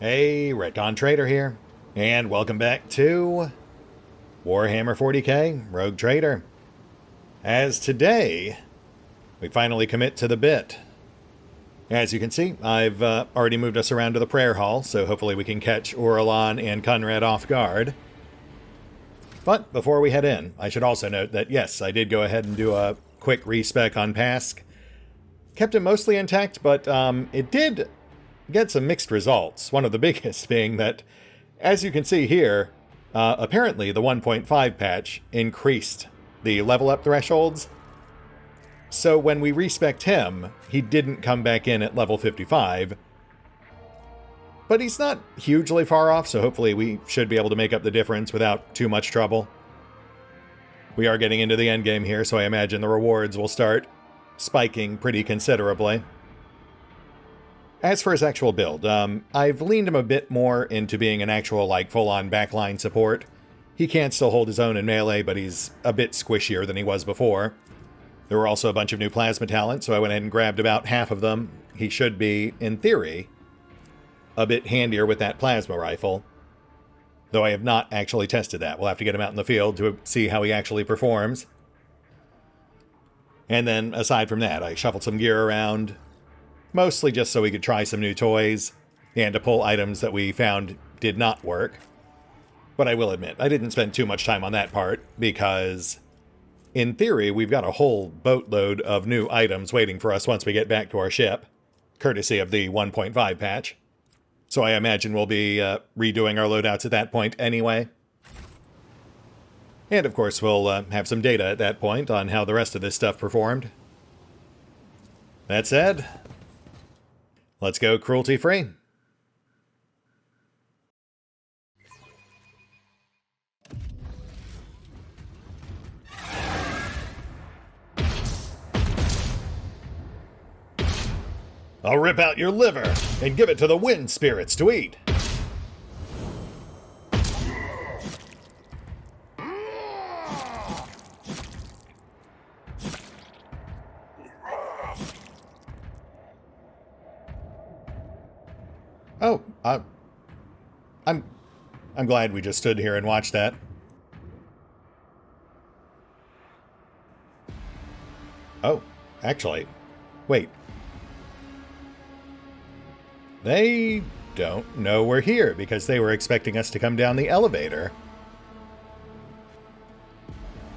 Hey, RetconRaider here, and welcome back to Warhammer 40k Rogue Trader. As today, we finally commit to the bit. As you can see, I've already moved us around to the prayer hall, so hopefully we can catch Orlan and Conrad off guard. But before we head in, I should also note that yes, I did go ahead and do a quick respec on Pask. Kept it mostly intact, but it did get some mixed results, one of the biggest being that, as you can see here, apparently the 1.5 patch increased the level up thresholds. So when we respec'd him, he didn't come back in at level 55. But he's not hugely far off, so hopefully we should be able to make up the difference without too much trouble. We are getting into the endgame here, so I imagine the rewards will start spiking pretty considerably. As for his actual build, I've leaned him a bit more into being an actual, full-on backline support. He can still hold his own in melee, but he's a bit squishier than he was before. There were also a bunch of new plasma talents, so I went ahead and grabbed about half of them. He should be, in theory, a bit handier with that plasma rifle. Though I have not actually tested that. We'll have to get him out in the field to see how he actually performs. And then, aside from that, I shuffled some gear around, mostly just so we could try some new toys, and to pull items that we found did not work. But I will admit, I didn't spend too much time on that part, because, in theory, we've got a whole boatload of new items waiting for us once we get back to our ship, courtesy of the 1.5 patch. So I imagine we'll be redoing our loadouts at that point anyway. And of course, we'll have some data at that point on how the rest of this stuff performed. That said, let's go cruelty-free. I'll rip out your liver and give it to the wind spirits to eat. Oh, I'm glad we just stood here and watched that. Oh, actually, wait. They don't know we're here because they were expecting us to come down the elevator.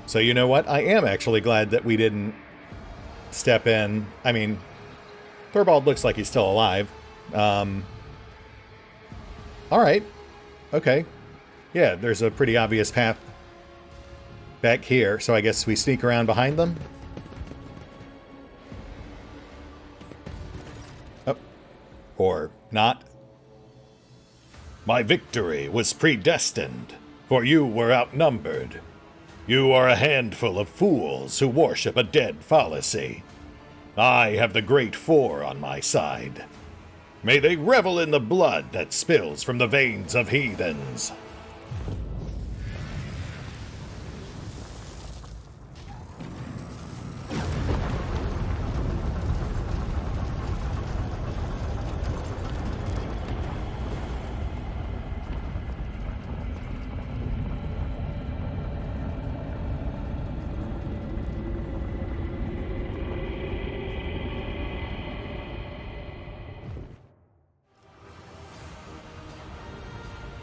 So you know what? I am actually glad that we didn't step in. I mean, Thorvald looks like he's still alive. Alright. Okay. Yeah, there's a pretty obvious path back here, so I guess we sneak around behind them? Oh. Or not. My victory was predestined, for you were outnumbered. You are a handful of fools who worship a dead fallacy. I have the Great Four on my side. May they revel in the blood that spills from the veins of heathens.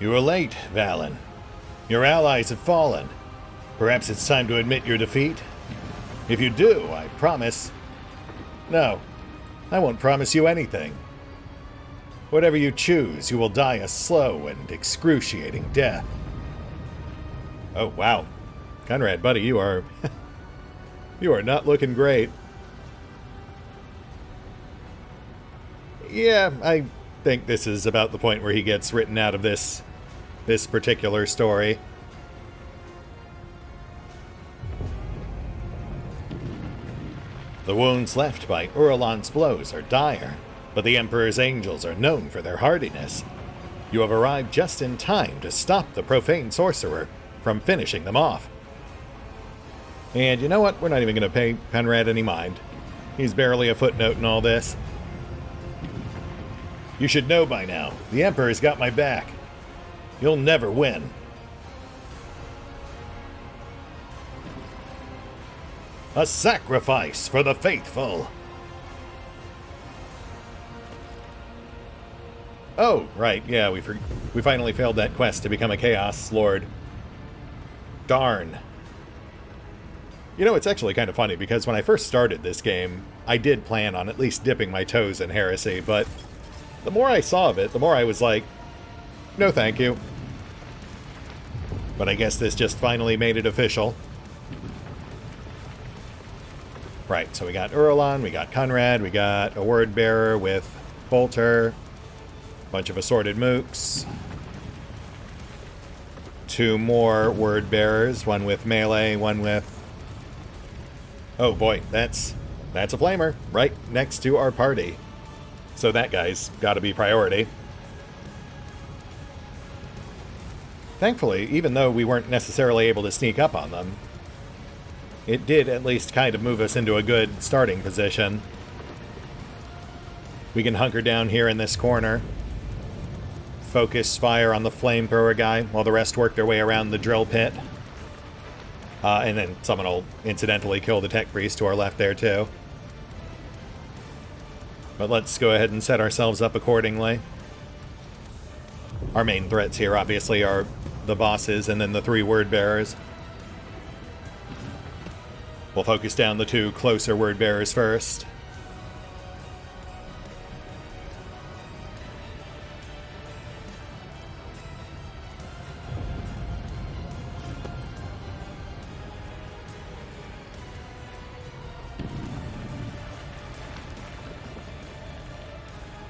You are late, Valen. Your allies have fallen. Perhaps it's time to admit your defeat? If you do, I promise... No, I won't promise you anything. Whatever you choose, you will die a slow and excruciating death. Oh, wow. Conrad, buddy, you are... you are not looking great. Yeah, I think this is about the point where he gets written out of this particular story. The wounds left by Orlan's blows are dire, but the Emperor's angels are known for their hardiness. You have arrived just in time to stop the profane sorcerer from finishing them off. And you know what? We're not even going to pay Conrad any mind. He's barely a footnote in all this. You should know by now, the Emperor's got my back. You'll never win. A sacrifice for the faithful. Oh, right, yeah, we finally failed that quest to become a Chaos Lord. Darn. You know, it's actually kind of funny, because when I first started this game, I did plan on at least dipping my toes in Heresy, but the more I saw of it, the more I was like, no thank you. But I guess this just finally made it official. Right, so we got Urlon, we got Conrad, we got a Word Bearer with Bolter, bunch of assorted mooks, 2 more Word Bearers, one with melee, one with... Oh boy, that's a flamer, right next to our party. So that guy's gotta be priority. Thankfully, even though we weren't necessarily able to sneak up on them, it did at least kind of move us into a good starting position. We can hunker down here in this corner, focus fire on the flamethrower guy while the rest work their way around the drill pit. And then someone will incidentally kill the tech priest to our left there too. But let's go ahead and set ourselves up accordingly. Our main threats here obviously are the bosses and then the 3 word bearers. We'll focus down the 2 closer word bearers first.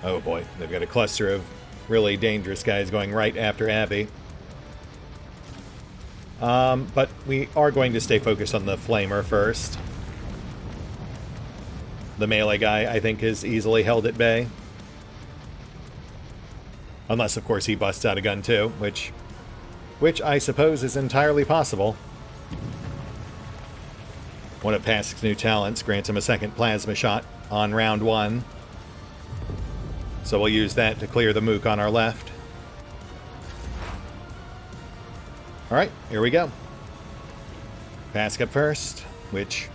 Oh boy, they've got a cluster of really dangerous guys going right after Abby. But we are going to stay focused on the flamer first. The melee guy, I think, is easily held at bay. Unless, of course, he busts out a gun too, which I suppose is entirely possible. One of Pask's new talents grants him a second plasma shot on round 1. So we'll use that to clear the mook on our left. Alright, here we go. Pask up first, which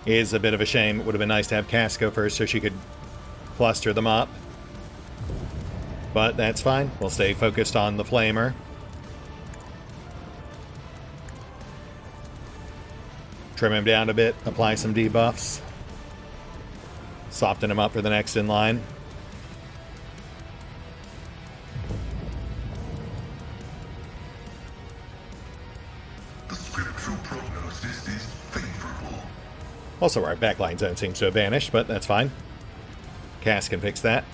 is a bit of a shame. It would have been nice to have Cass go first so she could cluster them up. But that's fine. We'll stay focused on the flamer. Trim him down a bit, apply some debuffs. Soften him up for the next in line. Also, our backline zone seems to have vanished, but that's fine. Cass can fix that.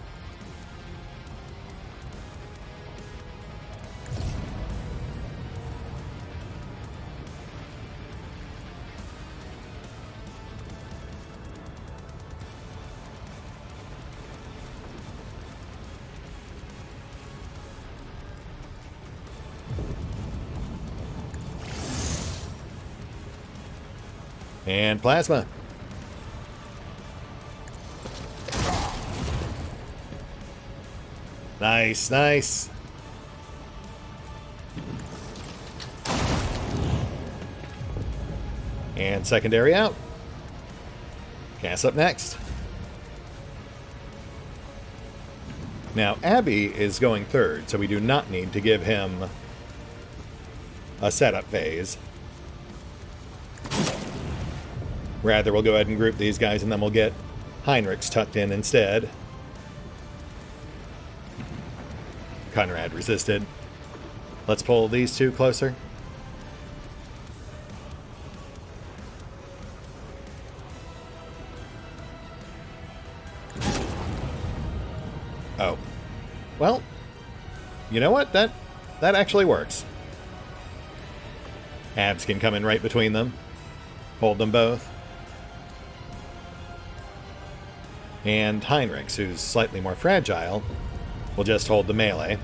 And plasma. Nice, nice. And secondary out. Cass up next. Now, Abby is going third, so we do not need to give him a setup phase. Rather, we'll go ahead and group these guys, and then we'll get Heinrichs tucked in instead. Conrad resisted. Let's pull these 2 closer. Oh. Well, you know what? That actually works. Abs can come in right between them. Hold them both. And Heinrichs, who's slightly more fragile, will just hold the melee.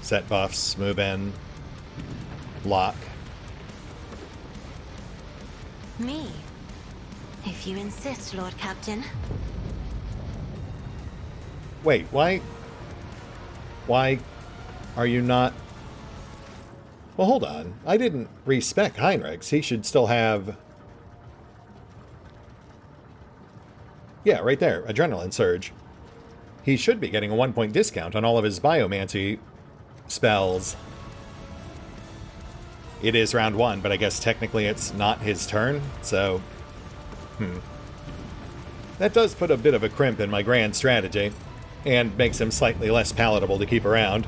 Set buffs, move in, lock. Me? If you insist, Lord Captain. Wait, why are you not... Well, hold on. I didn't respec Heinrichs. He should still have... Yeah, right there. Adrenaline Surge. He should be getting a 1-point discount on all of his Biomancy spells. It is round 1, but I guess technically it's not his turn, so... That does put a bit of a crimp in my grand strategy, and makes him slightly less palatable to keep around.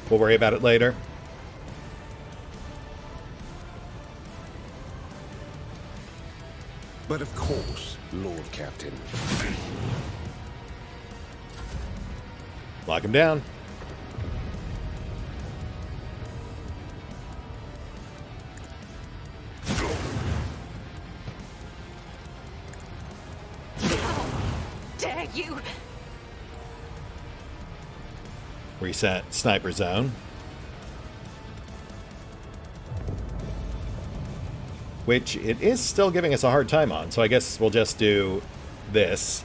We'll worry about it later. But of course, Lord Captain. Lock him down. Dare you? Reset sniper zone. Which it is still giving us a hard time on, so I guess we'll just do this.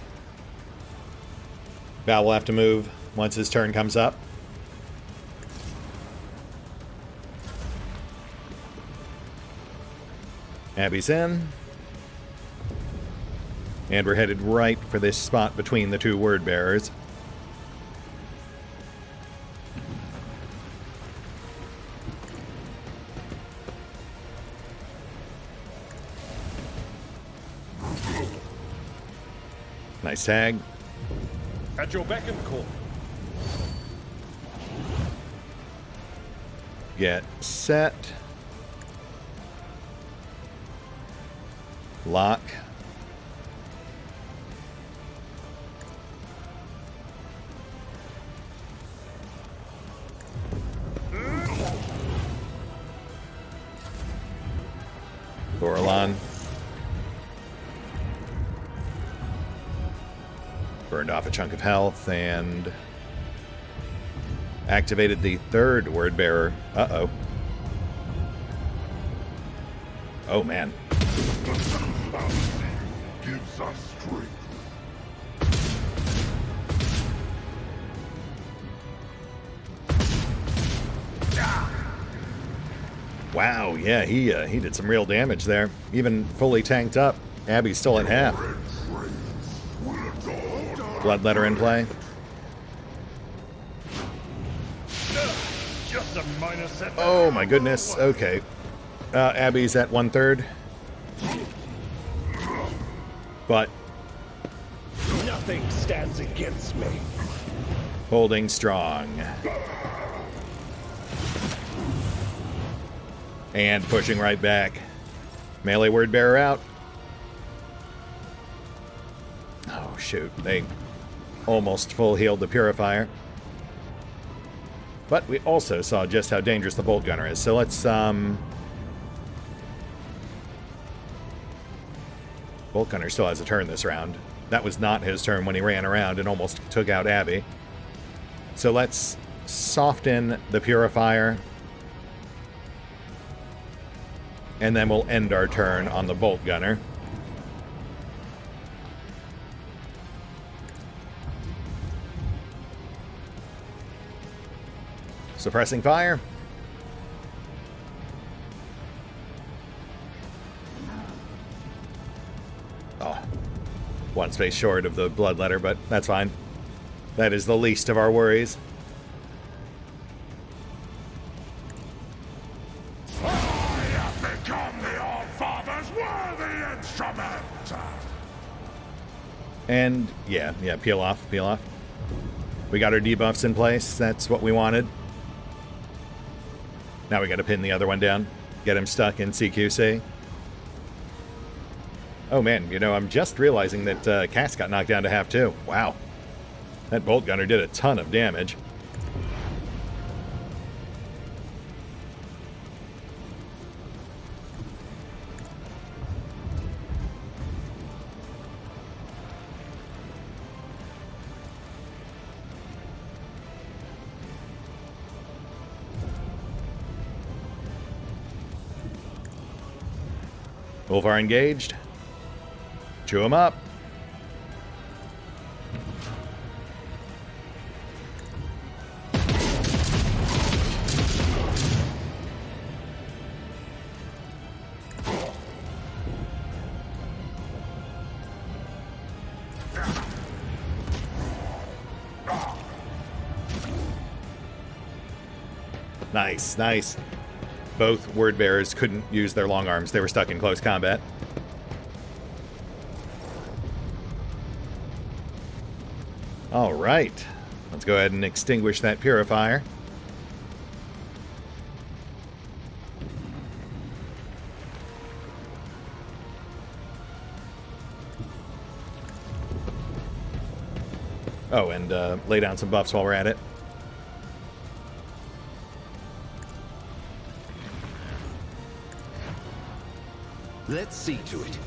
Val will have to move once his turn comes up. Abby's in. And we're headed right for this spot between the two word bearers. Nice tag. At your beck and call. Get set. Lock. Gorlon. Burned off a chunk of health and activated the third word bearer. Uh-oh. Oh, man. Gives us strength. Wow, yeah, he did some real damage there. Even fully tanked up. Abby's still at half. Bloodletter in play. Just a minor setback. Oh my goodness, okay. Abby's at 1/3. But Nothing stands against me. holding strong. And pushing right back. Melee word bearer out. Oh shoot, they almost full healed the purifier. But we also saw just how dangerous the bolt gunner is, so let's Bolt gunner still has a turn this round. That was not his turn when he ran around and almost took out Abby. So let's soften the purifier. And then we'll end our turn on the bolt gunner. Suppressing fire. Oh, one space short of the bloodletter, but that's fine. That is the least of our worries. And yeah, peel off. We got our debuffs in place. That's what we wanted. Now we got to pin the other one down. Get him stuck in CQC. Oh man, you know, I'm just realizing that Cass got knocked down to half too. Wow. That bolt gunner did a ton of damage. Ulfar engaged. Chew him up. Nice, nice. Both word bearers couldn't use their long arms. They were stuck in close combat. All right. Let's go ahead and extinguish that purifier. Oh, and lay down some buffs while we're at it. Let's see to it.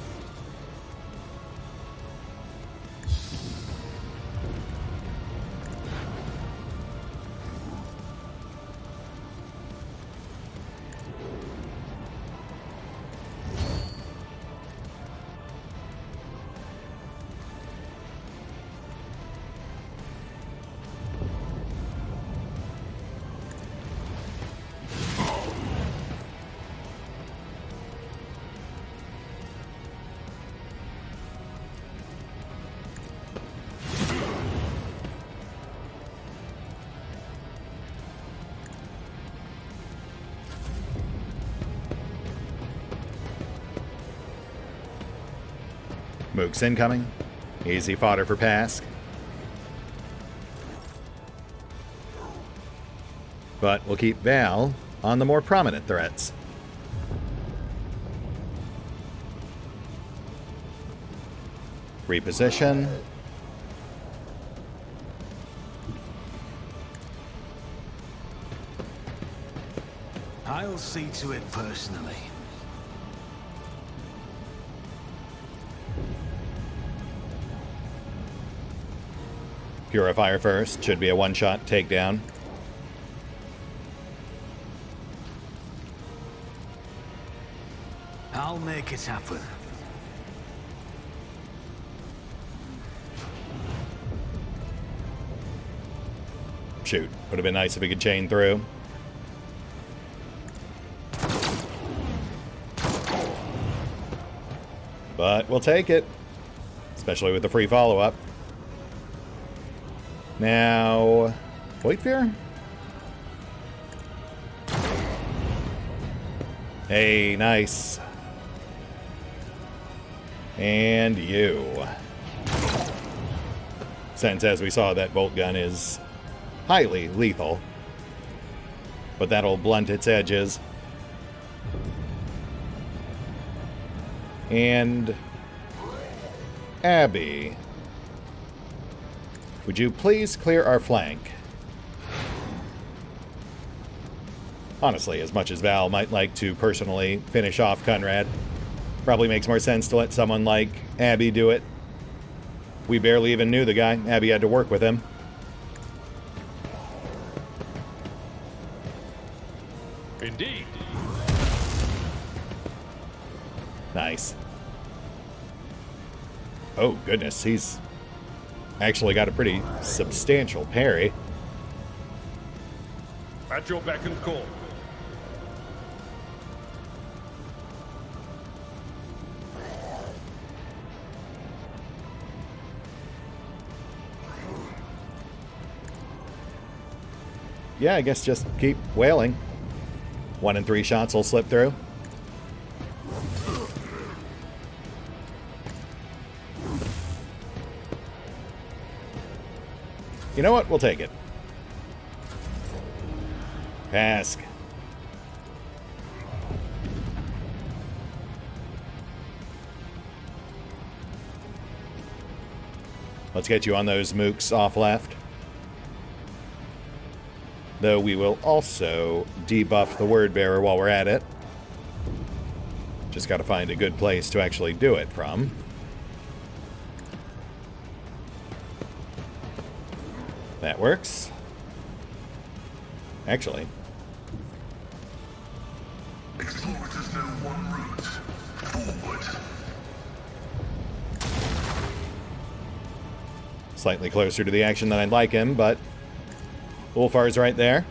Mooks incoming. Easy fodder for Pask. But we'll keep Val on the more prominent threats. Reposition. I'll see to it personally. Purifier first. Should be a one-shot takedown. I'll make it happen. Shoot. Would have been nice if we could chain through. But we'll take it. Especially with the free follow-up. Now, Void Fear? Hey, nice. And you. Since, as we saw, that bolt gun is highly lethal. But that'll blunt its edges. And Abby. Would you please clear our flank? Honestly, as much as Val might like to personally finish off Conrad, probably makes more sense to let someone like Abby do it. We barely even knew the guy. Abby had to work with him. Indeed. Nice. Oh, goodness. He's actually got a pretty substantial parry. At your beck and call. Yeah, I guess just keep wailing. 1 in 3 shots will slip through. You know what? We'll take it. Pask. Let's get you on those mooks off left. Though we will also debuff the word bearer while we're at it. Just got to find a good place to actually do it from. That works. Actually. Explorers know one route. Slightly closer to the action than I'd like him, but Ulfar's right there.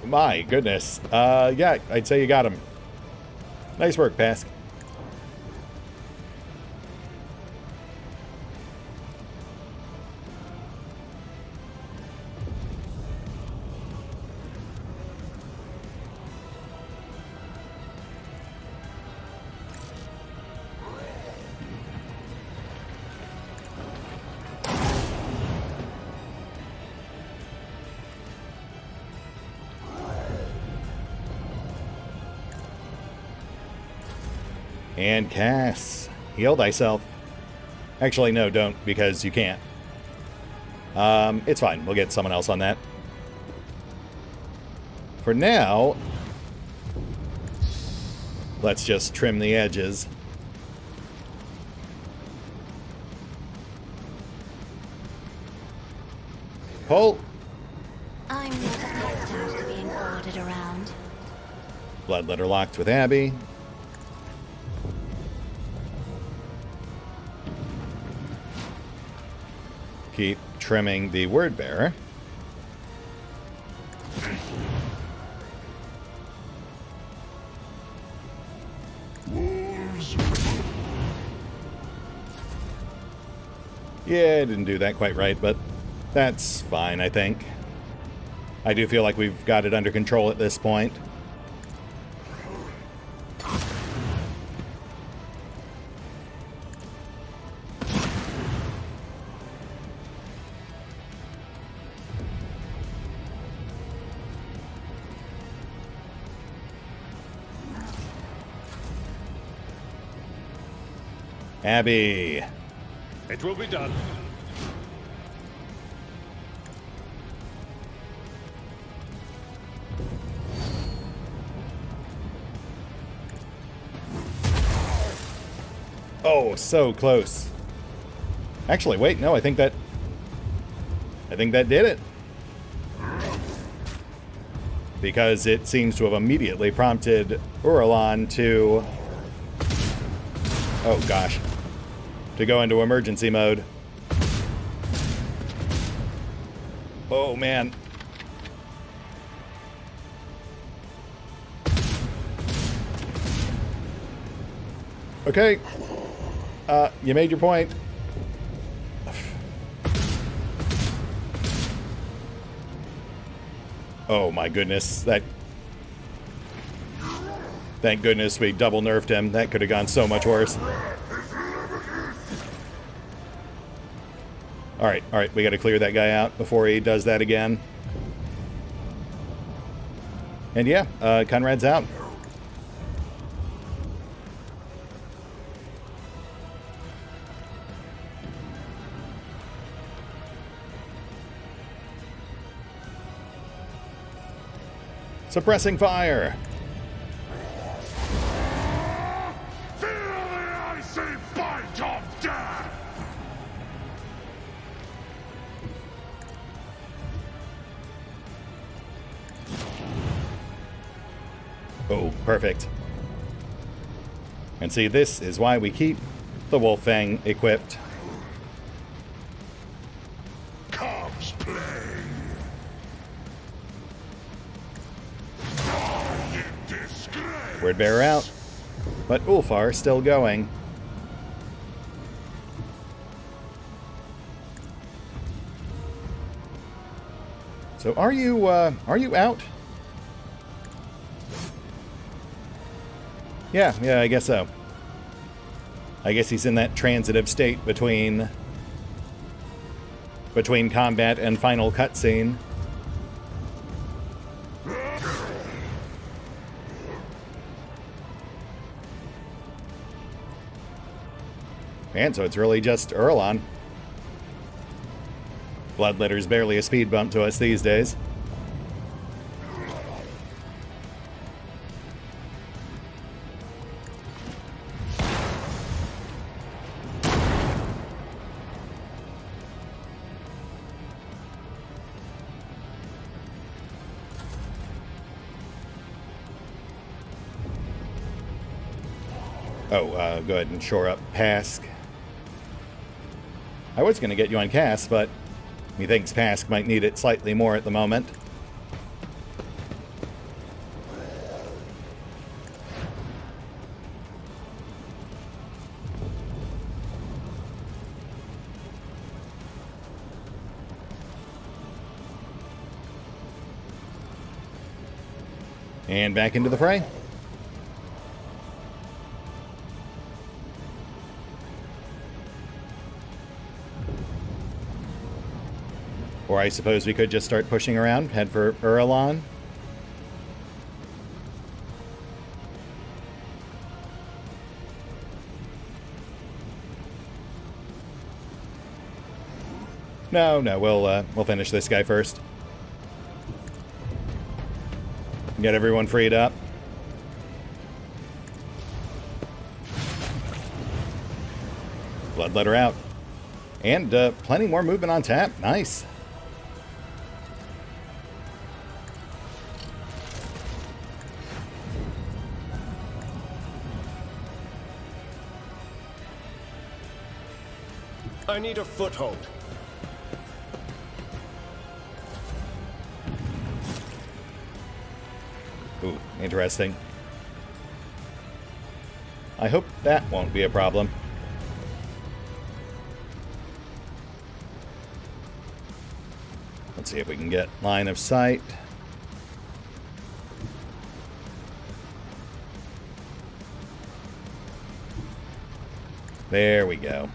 My goodness. Yeah, I'd say you got him. Nice work, Pask. And Cass, heal thyself. Actually, no, don't, because you can't. It's fine. We'll get someone else on that. For now, let's just trim the edges. Pull. I'm not accustomed to being ordered around. Bloodletter locked with Abby. Keep trimming the word bearer. Yeah, I didn't do that quite right, but that's fine, I think. I do feel like we've got it under control at this point. Abby. It will be done. Oh, so close. Actually, wait, no, I think that did it. Because it seems to have immediately prompted Uralon to... Oh, gosh. To go into emergency mode. Oh, man. Okay. You made your point. Oh my goodness, thank goodness we double nerfed him. That could have gone so much worse. Alright, we gotta clear that guy out before he does that again. And yeah, Conrad's out. Suppressing fire. Feel the icy bite of death! Oh, perfect. And see, this is why we keep the Wolf Fang equipped. Cubs play. Word bearer out, but Ulfar still going. So are you out? Yeah, I guess so. I guess he's in that transitive state between combat and final cutscene. And so it's really just Uralon. Bloodletter's barely a speed bump to us these days. Oh, go ahead and shore up Pask. I was going to get you on Cass, but methinks Pask might need it slightly more at the moment. And back into the fray. Or I suppose we could just start pushing around, head for Uralon. No, we'll finish this guy first. Get everyone freed up. Bloodletter out. And plenty more movement on tap. Nice. I need a foothold. Ooh, interesting. I hope that won't be a problem. Let's see if we can get line of sight. There we go.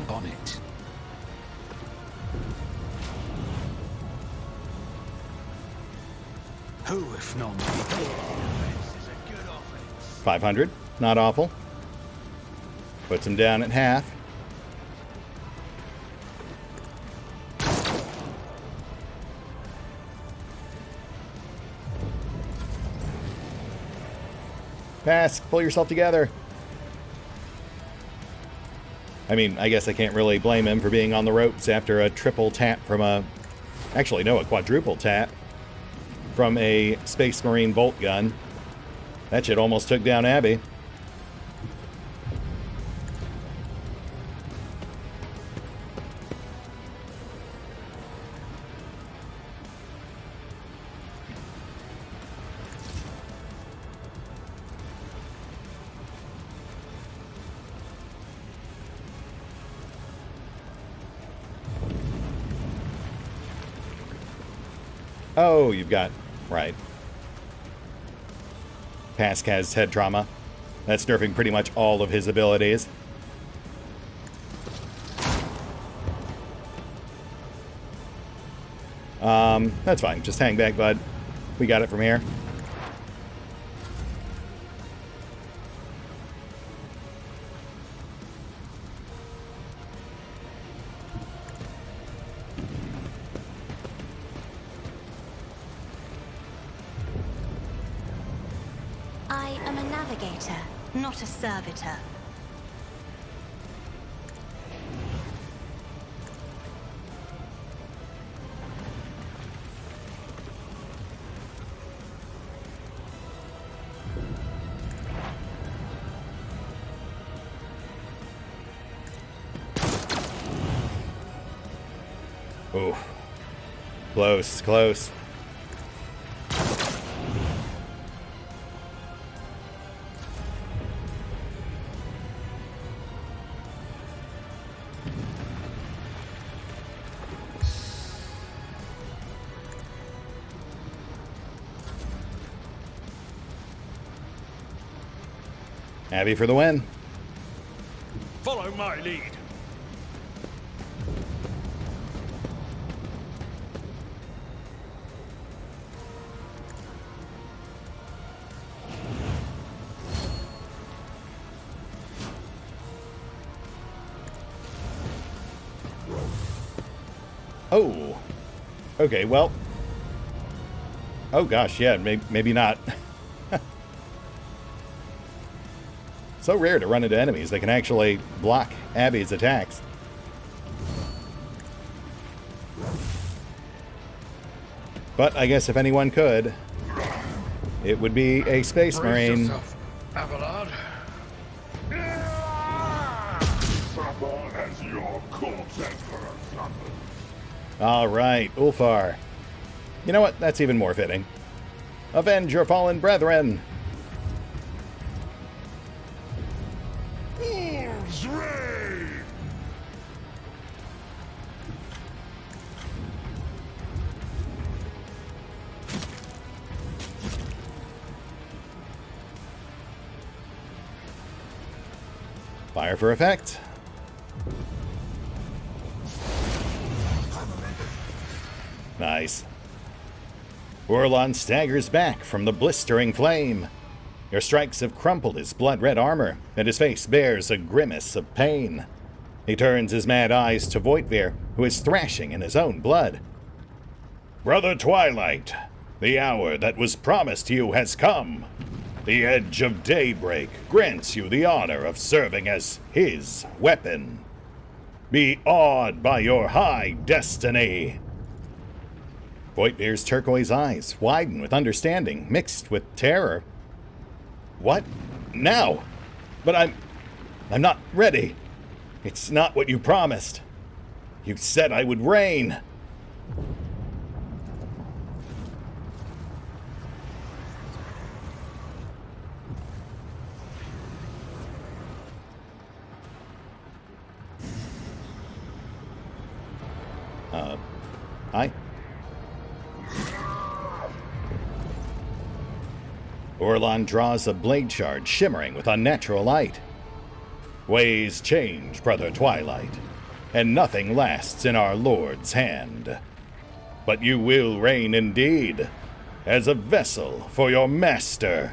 On it. Who, if not me? 500, not awful. Puts him down at half. Pass, pull yourself together. I mean, I guess I can't really blame him for being on the ropes after a triple tap from a... Actually, no, a quadruple tap from a Space Marine bolt gun. That shit almost took down Abby. Oh, you've got... Right. Pask has head trauma. That's nerfing pretty much all of his abilities. That's fine. Just hang back, bud. We got it from here. I am a navigator, not a servitor. Oh, close, close. Abby for the win. Follow my lead. Oh. Okay, well. Oh gosh, yeah, maybe not. So rare to run into enemies that can actually block Abby's attacks. But I guess if anyone could, it would be a Space Marine. Abelard. Someone has your corpse for a something. Alright, Ulfar. You know what? That's even more fitting. Avenge your fallen brethren! Wolves reign! Fire for effect. Nice. Orlon staggers back from the blistering flame. Your strikes have crumpled his blood-red armor, and his face bears a grimace of pain. He turns his mad eyes to Voitvir, who is thrashing in his own blood. Brother Twilight, the hour that was promised you has come. The edge of daybreak grants you the honor of serving as his weapon. Be awed by your high destiny. Voitvir's turquoise eyes widen with understanding, mixed with terror. What? Now? But I'm not ready. It's not what you promised. You said I would reign. Hi. Orlon draws a blade shard shimmering with unnatural light. Ways change, Brother Twilight, and nothing lasts in our Lord's hand. But you will reign indeed, as a vessel for your master.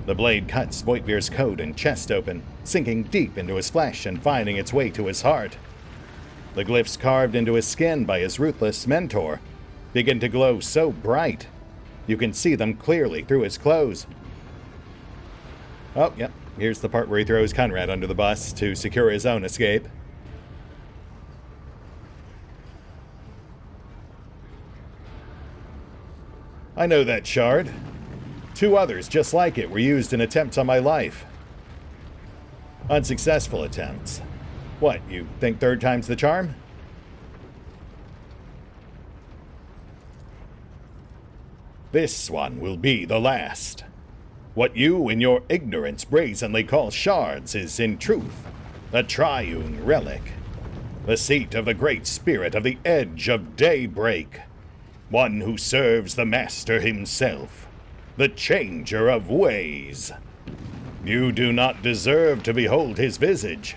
The blade cuts Voitvir's coat and chest open, sinking deep into his flesh and finding its way to his heart. The glyphs carved into his skin by his ruthless mentor begin to glow so bright you can see them clearly through his clothes. Oh, yep, here's the part where he throws Conrad under the bus to secure his own escape. I know that shard. 2 others just like it were used in attempts on my life. Unsuccessful attempts. What, you think 3rd time's the charm? This one will be the last. What you in your ignorance brazenly call shards is in truth a triune relic. The seat of the great spirit of the edge of daybreak. One who serves the master himself. The changer of ways. You do not deserve to behold his visage.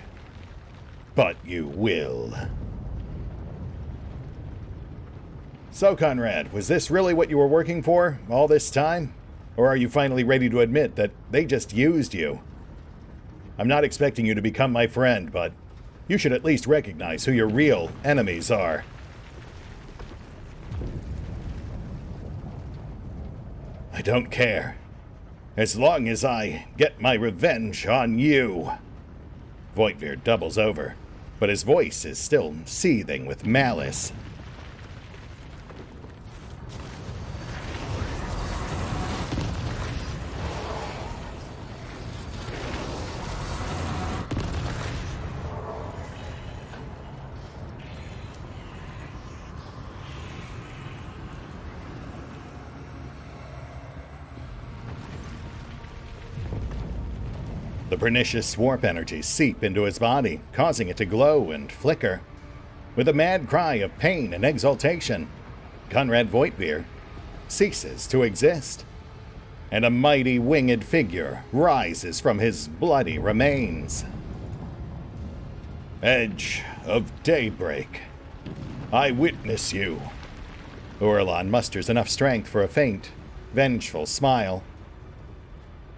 But you will. So, Conrad, was this really what you were working for all this time? Or are you finally ready to admit that they just used you? I'm not expecting you to become my friend, but you should at least recognize who your real enemies are. I don't care. As long as I get my revenge on you. Voitvir doubles over, but his voice is still seething with malice. The pernicious warp energies seep into his body, causing it to glow and flicker. With a mad cry of pain and exultation, Conrad Voitvir ceases to exist, and a mighty winged figure rises from his bloody remains. Edge of daybreak, I witness you. Orlon musters enough strength for a faint, vengeful smile.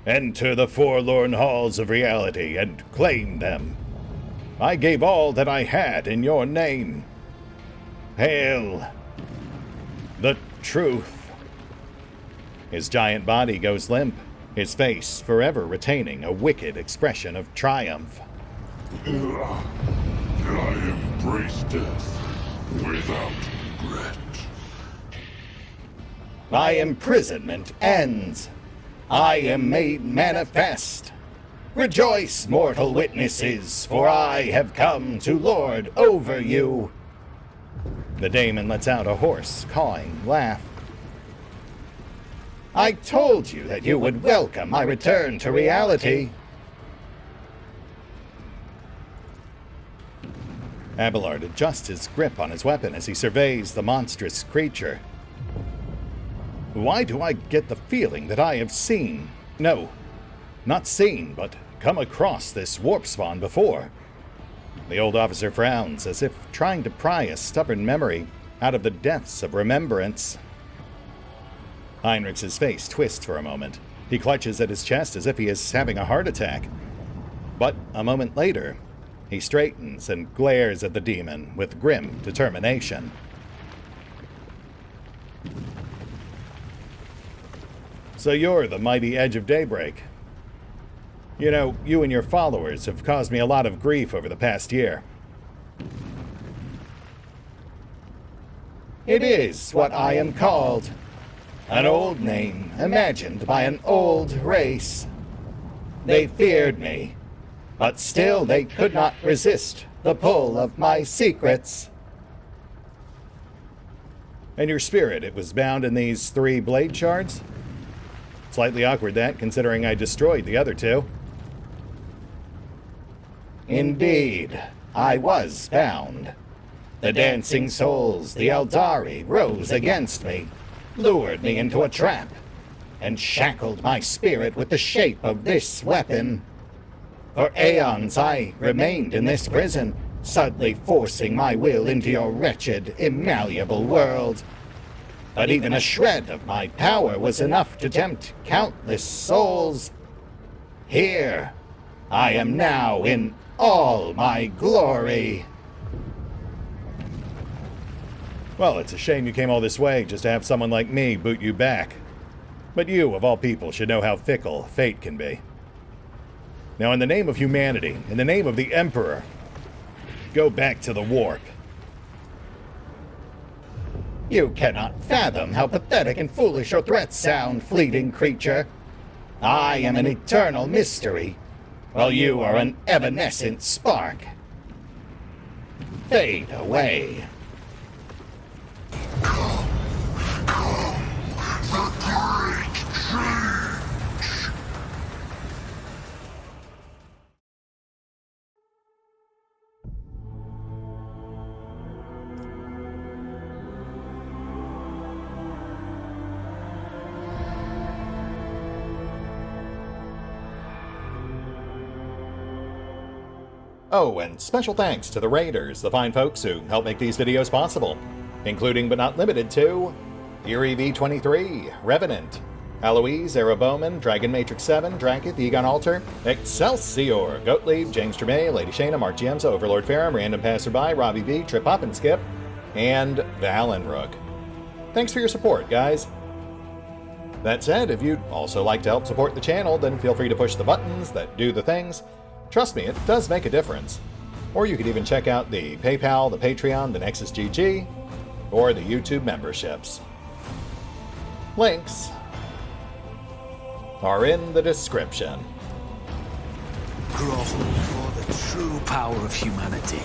Enter the forlorn halls of reality and claim them. I gave all that I had in your name. Hail the truth. His giant body goes limp, his face forever retaining a wicked expression of triumph. I embrace death without regret. My imprisonment ends. I am made manifest. Rejoice, mortal witnesses, for I have come to lord over you. The daemon lets out a hoarse, cawing laugh. I told you that you would welcome my return to reality. Abelard adjusts his grip on his weapon as he surveys the monstrous creature. Why do I get the feeling that I have seen, no, not seen, but come across this warp spawn before? The old officer frowns, as if trying to pry a stubborn memory out of the depths of remembrance. Heinrich's face twists for a moment. He clutches at his chest as if he is having a heart attack. But a moment later, he straightens and glares at the demon with grim determination. So you're the mighty Edge of Daybreak. You know, you and your followers have caused me a lot of grief over the past year. It is what I am called. An old name imagined by an old race. They feared me, but still they could not resist the pull of my secrets. And your spirit, it was bound in these 3 blade shards? Slightly awkward that, considering I destroyed the other 2. Indeed, I was bound. The dancing souls, the Eldari, rose against me, lured me into a trap, and shackled my spirit with the shape of this weapon. For aeons I remained in this prison, subtly forcing my will into your wretched, immalleable world. But even a shred of my power was enough to tempt countless souls. Here, I am now in all my glory. Well, it's a shame you came all this way just to have someone like me boot you back. But you, of all people, should know how fickle fate can be. Now, in the name of humanity, in the name of the Emperor, go back to the warp. You cannot fathom how pathetic and foolish your threats sound, fleeting creature. I am an eternal mystery, while you are an evanescent spark. Fade away. Oh, and special thanks to the Raiders, the fine folks who help make these videos possible, including but not limited to Fury V23, Revenant, Alois, Bowman, Dragon Matrix 7, Drakiith, EgonAlter, Exsellsior, Gottlieb, James Trimmier, Lady Shayna, Giemza, OverlordPherom, RandomPassrby, RobbyB, Triphoppenskip, and Valinrook. Thanks for your support, guys. That said, if you'd also like to help support the channel, then feel free to push the buttons that do the things. Trust me, it does make a difference. Or you could even check out the PayPal, the Patreon, the Nexus GG, or the YouTube memberships. Links are in the description. Grovel for the true power of humanity.